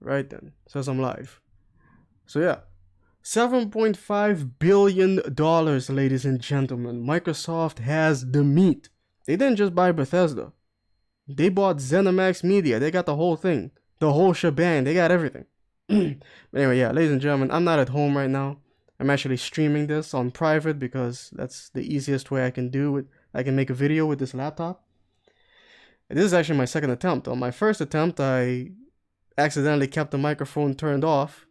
Right then, says I'm live. So yeah, $7.5 billion, ladies and gentlemen. Microsoft has the meat. They didn't just buy Bethesda. They bought Zenimax Media. They got the whole thing. The whole shebang. They got everything. But anyway, yeah, ladies and gentlemen, I'm not at home right now. I'm actually streaming this on private because that's the easiest way I can do it. I can make a video with this laptop. This is actually my second attempt. On my first attempt, I accidentally kept the microphone turned off,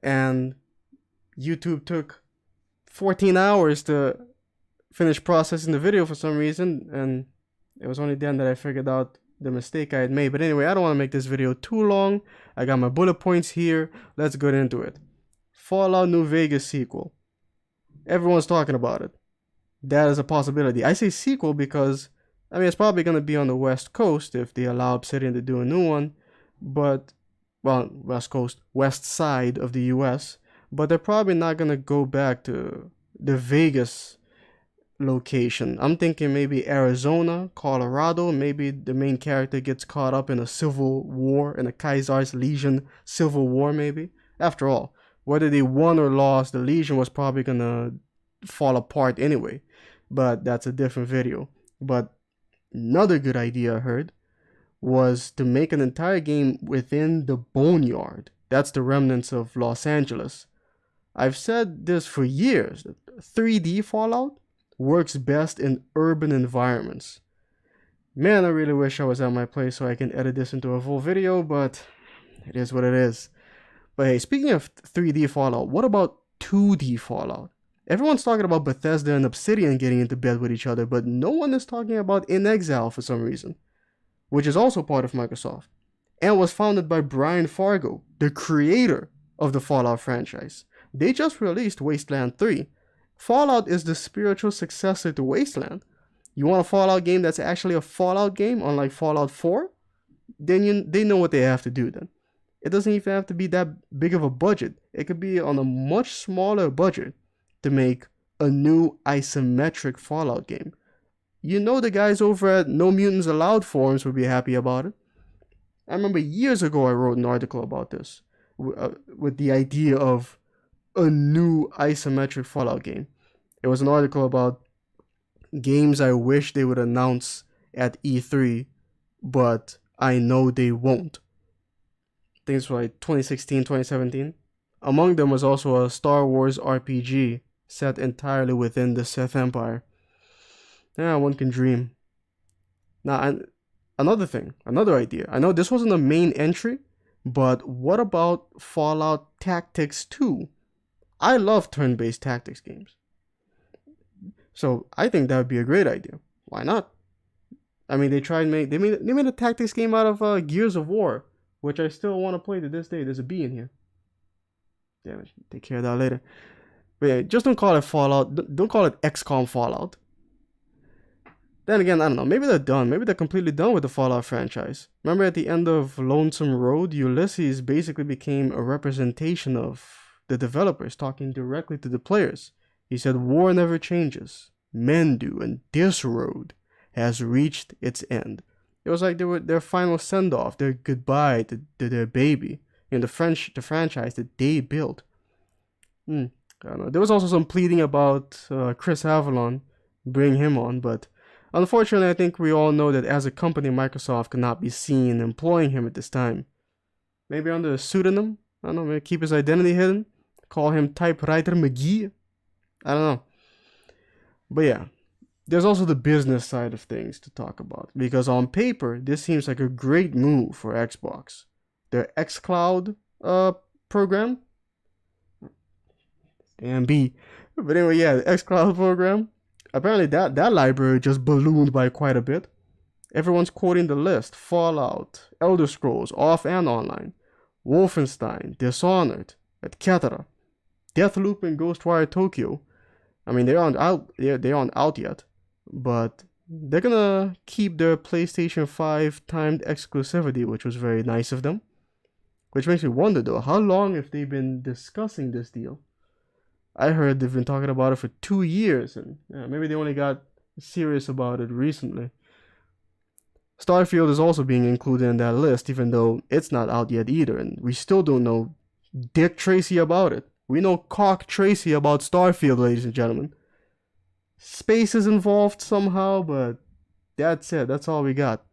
and YouTube took 14 hours to finish processing the video for some reason, and it was only then that I figured out the mistake I had made. But anyway, I don't want to make this video too long. I got my bullet points here. Let's get into it. Fallout New Vegas sequel. Everyone's talking about it. That is a possibility. I say sequel because, I mean, it's probably going to be on the West Coast if they allow Obsidian to do a new one. But, well, West Coast, West side of the US. But they're probably not going to go back to the Vegas location. I'm thinking maybe Arizona, Colorado. Maybe the main character gets caught up in a civil war, in a Kaiser's Legion civil war, maybe. After all, whether they won or lost, the Legion was probably going to fall apart anyway. But that's a different video. But another good idea I heard was to make an entire game within the Boneyard. That's the remnants of Los Angeles. I've said this for years. 3D Fallout works best in urban environments. Man, I really wish I was at my place so I can edit this into a full video, but it is what it is. But hey, speaking of 3D Fallout, what about 2D Fallout? Everyone's talking about Bethesda and Obsidian getting into bed with each other, but no one is talking about In Exile for some reason, which is also part of Microsoft, and was founded by Brian Fargo, the creator of the Fallout franchise. They just released Wasteland 3. Fallout is the spiritual successor to Wasteland. You want a Fallout game that's actually a Fallout game, unlike Fallout 4? Then they know what they have to do then. It doesn't even have to be that big of a budget. It could be on a much smaller budget to make a new isometric Fallout game. You know the guys over at No Mutants Allowed forums would be happy about it. I remember years ago I wrote an article about this, with the idea of a new isometric Fallout game. It was an article about games I wish they would announce at E3, but I know they won't. I think it's like 2016, 2017. Among them was also a Star Wars RPG set entirely within the Sith Empire. Yeah, one can dream. Now, another idea. I know this wasn't a main entry, but what about Fallout Tactics 2? I love turn-based tactics games. So I think that would be a great idea. Why not? I mean, they made a tactics game out of Gears of War, which I still want to play to this day. There's a bee in here. Damn it, take care of that later. But yeah, just don't call it Fallout. Don't call it XCOM Fallout. Then again, I don't know. Maybe they're done. Maybe they're completely done with the Fallout franchise. Remember at the end of Lonesome Road, Ulysses basically became a representation of the developers talking directly to the players. He said, "War never changes. Men do, and this road has reached its end." It was like their final send-off, their goodbye to their baby, the franchise that they built. I don't know. There was also some pleading about Chris Avalon, bring him on, but unfortunately, I think we all know that as a company, Microsoft cannot be seen employing him at this time. Maybe under a pseudonym? I don't know, maybe keep his identity hidden? Call him Typewriter McGee? I don't know. But yeah, there's also the business side of things to talk about. Because on paper, this seems like a great move for Xbox. Their xCloud program? Damn B. But anyway, yeah, the xCloud program. Apparently that library just ballooned by quite a bit. Everyone's quoting the list. Fallout, Elder Scrolls, off and online, Wolfenstein, Dishonored, etc. Deathloop and Ghostwire Tokyo. I mean, they aren't out yet, but they're gonna keep their PlayStation 5 timed exclusivity, which was very nice of them. Which makes me wonder though, how long have they been discussing this deal? I heard they've been talking about it for 2 years, and maybe they only got serious about it recently. Starfield is also being included in that list, even though it's not out yet either, and we still don't know Dick Tracy about it. We know Cock Tracy about Starfield, ladies and gentlemen. Space is involved somehow, but that's it. That's all we got.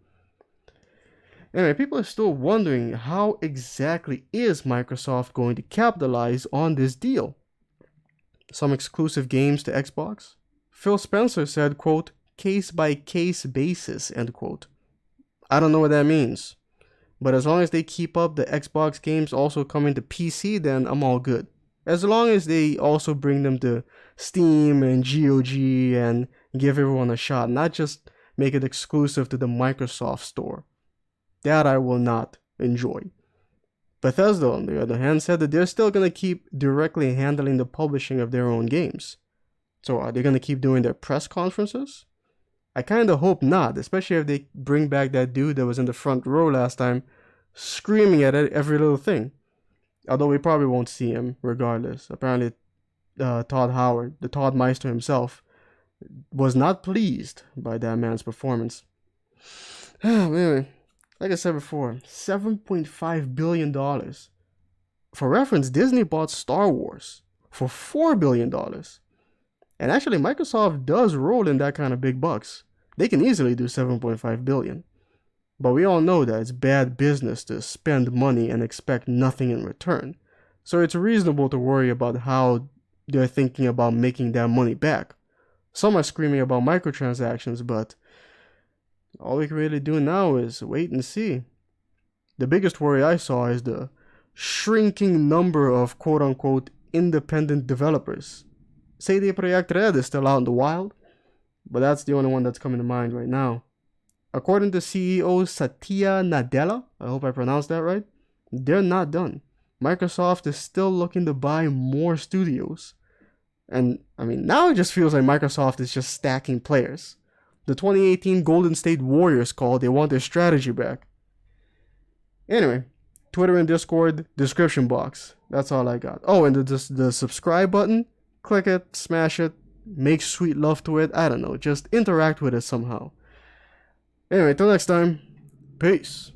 Anyway, people are still wondering how exactly is Microsoft going to capitalize on this deal? Some exclusive games to Xbox? Phil Spencer said, quote, case-by-case basis, end quote. I don't know what that means. But as long as they keep up the Xbox games also coming to PC, then I'm all good. As long as they also bring them to Steam and GOG and give everyone a shot, not just make it exclusive to the Microsoft store. That I will not enjoy. Bethesda, on the other hand, said that they're still going to keep directly handling the publishing of their own games. So are they going to keep doing their press conferences? I kind of hope not, especially if they bring back that dude that was in the front row last time, screaming at every little thing. Although we probably won't see him regardless. Apparently, Todd Howard, the Todd Meister himself, was not pleased by that man's performance. Anyway, like I said before, $7.5 billion. For reference, Disney bought Star Wars for $4 billion. And actually, Microsoft does roll in that kind of big bucks. They can easily do $7.5 billion. But we all know that it's bad business to spend money and expect nothing in return. So it's reasonable to worry about how they're thinking about making that money back. Some are screaming about microtransactions, but all we can really do now is wait and see. The biggest worry I saw is the shrinking number of quote-unquote independent developers. CD Projekt Red is still out in the wild, but that's the only one that's coming to mind right now. According to CEO Satya Nadella, I hope I pronounced that right, they're not done. Microsoft is still looking to buy more studios. And, I mean, now it just feels like Microsoft is just stacking players. The 2018 Golden State Warriors called, they want their strategy back. Anyway, Twitter and Discord, description box. That's all I got. Oh, and the subscribe button, click it, smash it, make sweet love to it. I don't know, just interact with it somehow. Anyway, till next time, peace.